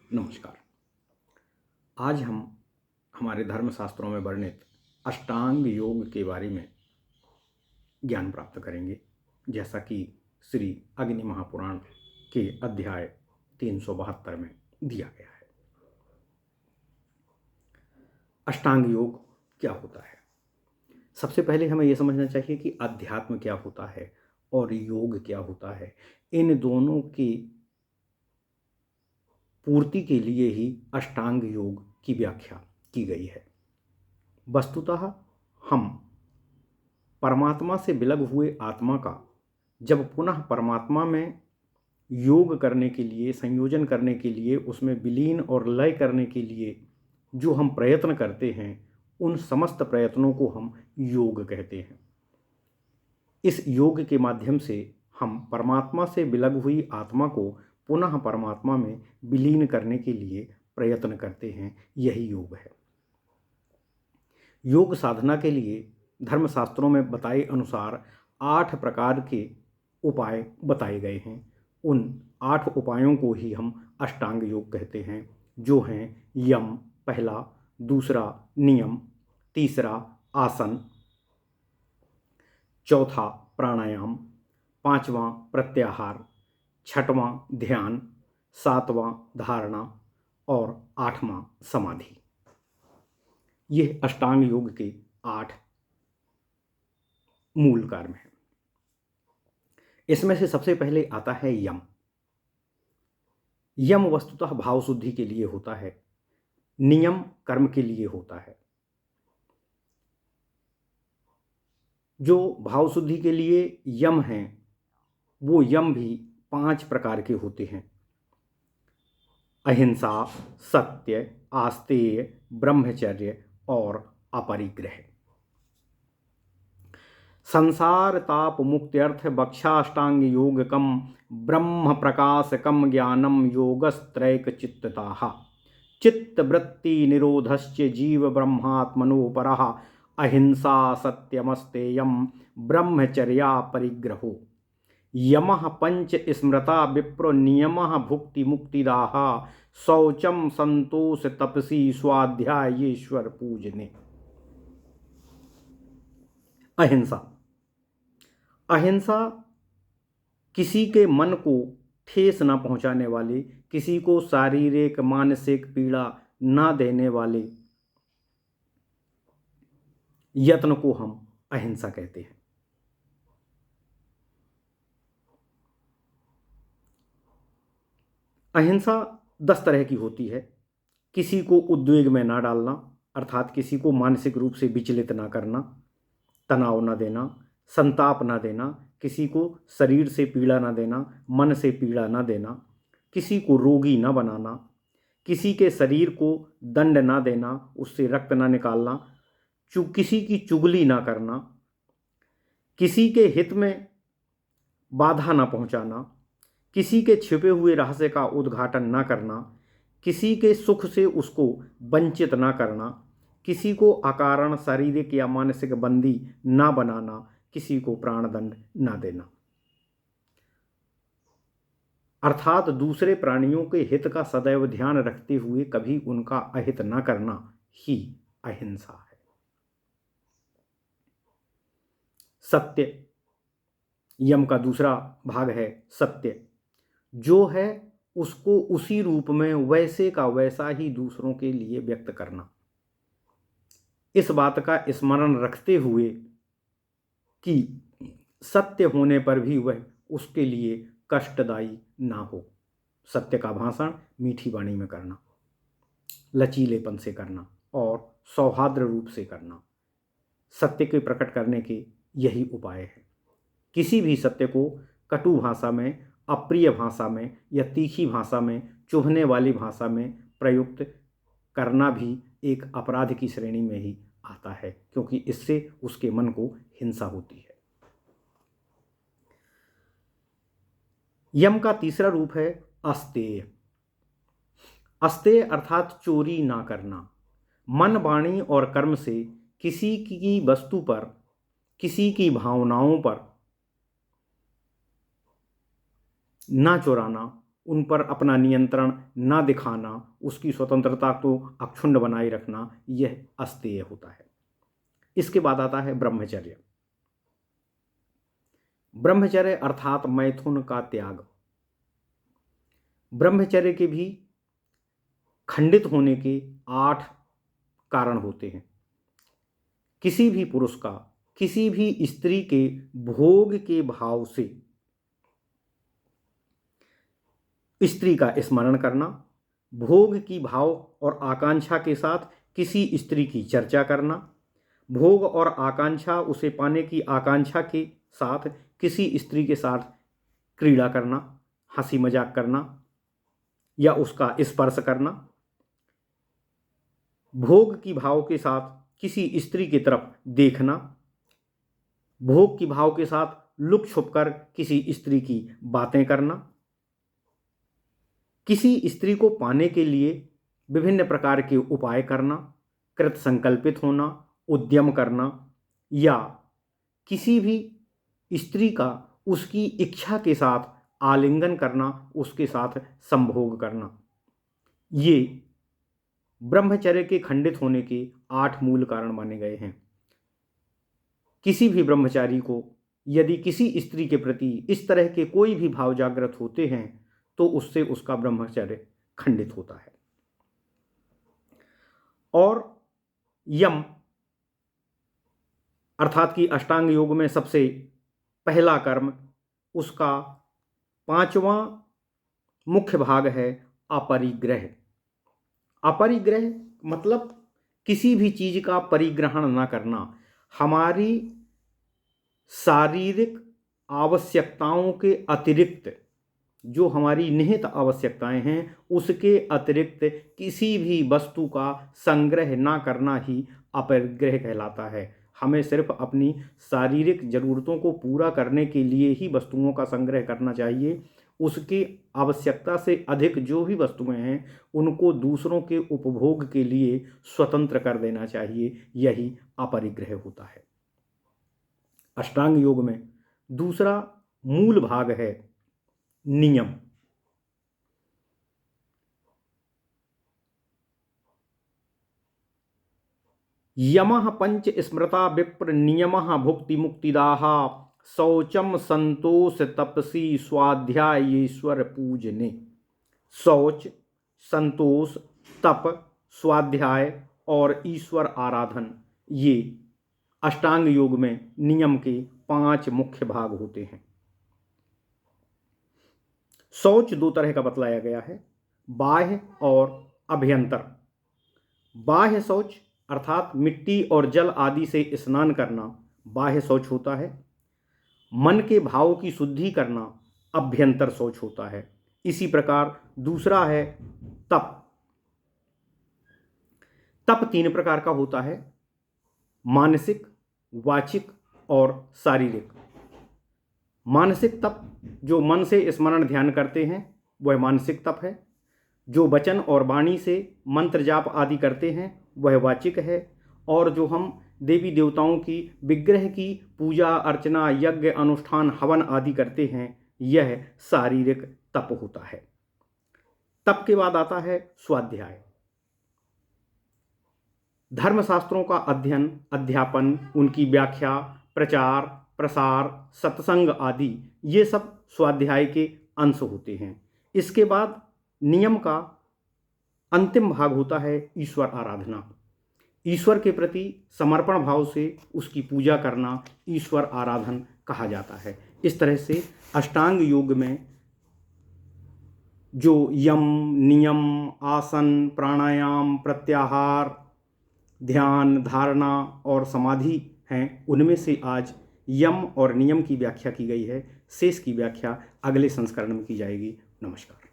नमस्कार। आज हम हमारे धर्मशास्त्रों में वर्णित अष्टांग योग के बारे में ज्ञान प्राप्त करेंगे, जैसा कि श्री अग्नि महापुराण के अध्याय 372 में दिया गया है। अष्टांग योग क्या होता है? सबसे पहले हमें यह समझना चाहिए कि अध्यात्म क्या होता है और योग क्या होता है। इन दोनों की पूर्ति के लिए ही अष्टांग योग की व्याख्या की गई है। वस्तुतः हम परमात्मा से विलग हुए आत्मा का जब पुनः परमात्मा में योग करने के लिए, संयोजन करने के लिए, उसमें विलीन और लय करने के लिए जो हम प्रयत्न करते हैं, उन समस्त प्रयत्नों को हम योग कहते हैं। इस योग के माध्यम से हम परमात्मा से विलग हुई आत्मा को पुनः परमात्मा में विलीन करने के लिए प्रयत्न करते हैं। यही योग है। योग साधना के लिए धर्मशास्त्रों में बताए अनुसार 8 प्रकार के उपाय बताए गए हैं। उन 8 उपायों को ही हम अष्टांग योग कहते हैं, जो हैं यम पहला, दूसरा नियम, तीसरा आसन, चौथा प्राणायाम, पांचवां प्रत्याहार, छठवां ध्यान, सातवां धारणा और आठवां समाधि। ये अष्टांग योग के 8 मूल कर्म हैं। इसमें से सबसे पहले आता है यम। यम वस्तुतः भाव शुद्धि के लिए होता है, नियम कर्म के लिए होता है। जो भाव शुद्धि के लिए यम हैं, वो यम भी 5 प्रकार के होते हैं: अहिंसा, सत्य, आस्तेय, ब्रह्मचर्य और अपरिग्रह। संसार ताप मुक्त्यर्थ बक्षाष्टांग योगकम ब्रह्म प्रकाशकम ज्ञानम योगस्त्रैक चित्तताः चित्तवृत्ति निरोधश्च जीव ब्रह्मात्मनोपरः अहिंसा सत्यमस्तेयम ब्रह्मचर्या परिग्रहो यमः पंच स्मृता विप्र नियमः भुक्ति मुक्तिदाः शौचम संतोष तपसी स्वाध्यायेश्वर पूजने। अहिंसा। अहिंसा किसी के मन को ठेस न पहुंचाने वाले, किसी को शारीरिक मानसिक पीड़ा न देने वाले यत्न को हम अहिंसा कहते हैं। अहिंसा 10 तरह की होती है। किसी को उद्वेग में ना डालना, अर्थात किसी को मानसिक रूप से विचलित ना करना, तनाव ना देना, संताप ना देना, किसी को शरीर से पीड़ा ना देना, मन से पीड़ा ना देना, किसी को रोगी ना बनाना, किसी के शरीर को दंड ना देना, उससे रक्त ना निकालना, किसी की चुगली ना करना, किसी के हित में बाधा ना पहुंचाना, किसी के छिपे हुए रहस्य का उद्घाटन ना करना, किसी के सुख से उसको वंचित ना करना, किसी को अकारण शारीरिक या मानसिक बंदी ना बनाना, किसी को प्राणदंड ना देना। अर्थात दूसरे प्राणियों के हित का सदैव ध्यान रखते हुए कभी उनका अहित ना करना ही अहिंसा है। सत्य। यम का दूसरा भाग है सत्य। जो है उसको उसी रूप में वैसे का वैसा ही दूसरों के लिए व्यक्त करना। इस बात का स्मरण रखते हुए कि सत्य होने पर भी वह उसके लिए कष्टदायी ना हो। सत्य का भाषण मीठी वाणी में करना, लचीलेपन से करना और सौहार्द रूप से करना। सत्य के प्रकट करने के यही उपाय है। किसी भी सत्य को कटु भाषा में, अप्रिय भाषा में या तीखी भाषा में, चुभने वाली भाषा में प्रयुक्त करना भी एक अपराध की श्रेणी में ही आता है, क्योंकि इससे उसके मन को हिंसा होती है। यम का तीसरा रूप है अस्तेय। अस्तेय अर्थात चोरी ना करना। मन, वाणी और कर्म से किसी की वस्तु पर, किसी की भावनाओं पर ना चुराना, उन पर अपना नियंत्रण ना दिखाना, उसकी स्वतंत्रता को अक्षुण्ण बनाए रखना, यह अस्तेय होता है। इसके बाद आता है ब्रह्मचर्य। ब्रह्मचर्य अर्थात मैथुन का त्याग। ब्रह्मचर्य के भी खंडित होने के 8 कारण होते हैं। किसी भी पुरुष का किसी भी स्त्री के भोग के भाव से स्त्री का स्मरण करना, भोग की भाव और आकांक्षा के साथ किसी स्त्री की चर्चा करना, भोग और आकांक्षा उसे पाने की आकांक्षा के साथ किसी स्त्री के साथ क्रीड़ा करना, हंसी मजाक करना या उसका स्पर्श करना, भोग की भाव के साथ किसी स्त्री की तरफ देखना, भोग की भाव के साथ लुक छुप कर किसी स्त्री की बातें करना, किसी स्त्री को पाने के लिए विभिन्न प्रकार के उपाय करना, कृत संकल्पित होना, उद्यम करना या किसी भी स्त्री का उसकी इच्छा के साथ आलिंगन करना, उसके साथ संभोग करना, ये ब्रह्मचर्य के खंडित होने के 8 मूल कारण माने गए हैं। किसी भी ब्रह्मचारी को यदि किसी स्त्री के प्रति इस तरह के कोई भी भाव जागृत होते हैं तो उससे उसका ब्रह्मचर्य खंडित होता है। और यम अर्थात कि अष्टांग योग में सबसे पहला कर्म, उसका 5वां मुख्य भाग है अपरिग्रह। अपरिग्रह मतलब किसी भी चीज का परिग्रहण न करना, हमारी शारीरिक आवश्यकताओं के अतिरिक्त जो हमारी निहित आवश्यकताएं हैं उसके अतिरिक्त किसी भी वस्तु का संग्रह ना करना ही अपरिग्रह कहलाता है। हमें सिर्फ अपनी शारीरिक ज़रूरतों को पूरा करने के लिए ही वस्तुओं का संग्रह करना चाहिए। उसकी आवश्यकता से अधिक जो भी वस्तुएं हैं उनको दूसरों के उपभोग के लिए स्वतंत्र कर देना चाहिए, यही अपरिग्रह होता है। अष्टांग योग में दूसरा मूल भाग है नियम। यमः पंच स्मृता विप्र नियमः भुक्ति मुक्तिदाः शौचम संतोष तपसी स्वाध्याय ईश्वर पूजने। शौच, संतोष, तप, स्वाध्याय और ईश्वर आराधन, ये अष्टांग योग में नियम के 5 मुख्य भाग होते हैं। शौच 2 तरह का बतलाया गया है, बाह्य और अभ्यंतर। बाह्य शौच अर्थात मिट्टी और जल आदि से स्नान करना बाह्य शौच होता है। मन के भाव की शुद्धि करना अभ्यंतर शौच होता है। इसी प्रकार दूसरा है तप। तप 3 प्रकार का होता है, मानसिक, वाचिक और शारीरिक। मानसिक तप जो मन से स्मरण ध्यान करते हैं वह मानसिक तप है। जो वचन और वाणी से मंत्र जाप आदि करते हैं वह वाचिक है। और जो हम देवी देवताओं की विग्रह की पूजा अर्चना, यज्ञ, अनुष्ठान, हवन आदि करते हैं यह शारीरिक तप होता है। तप के बाद आता है स्वाध्याय। धर्मशास्त्रों का अध्ययन, अध्यापन, उनकी व्याख्या, प्रचार, प्रसार, सत्संग आदि ये सब स्वाध्याय के अंश होते हैं। इसके बाद नियम का अंतिम भाग होता है ईश्वर आराधना। ईश्वर के प्रति समर्पण भाव से उसकी पूजा करना ईश्वर आराधन कहा जाता है। इस तरह से अष्टांग योग में जो यम, नियम, आसन, प्राणायाम, प्रत्याहार, ध्यान, धारणा और समाधि हैं, उनमें से आज यम और नियम की व्याख्या की गई है। शेष की व्याख्या अगले संस्करण में की जाएगी। नमस्कार।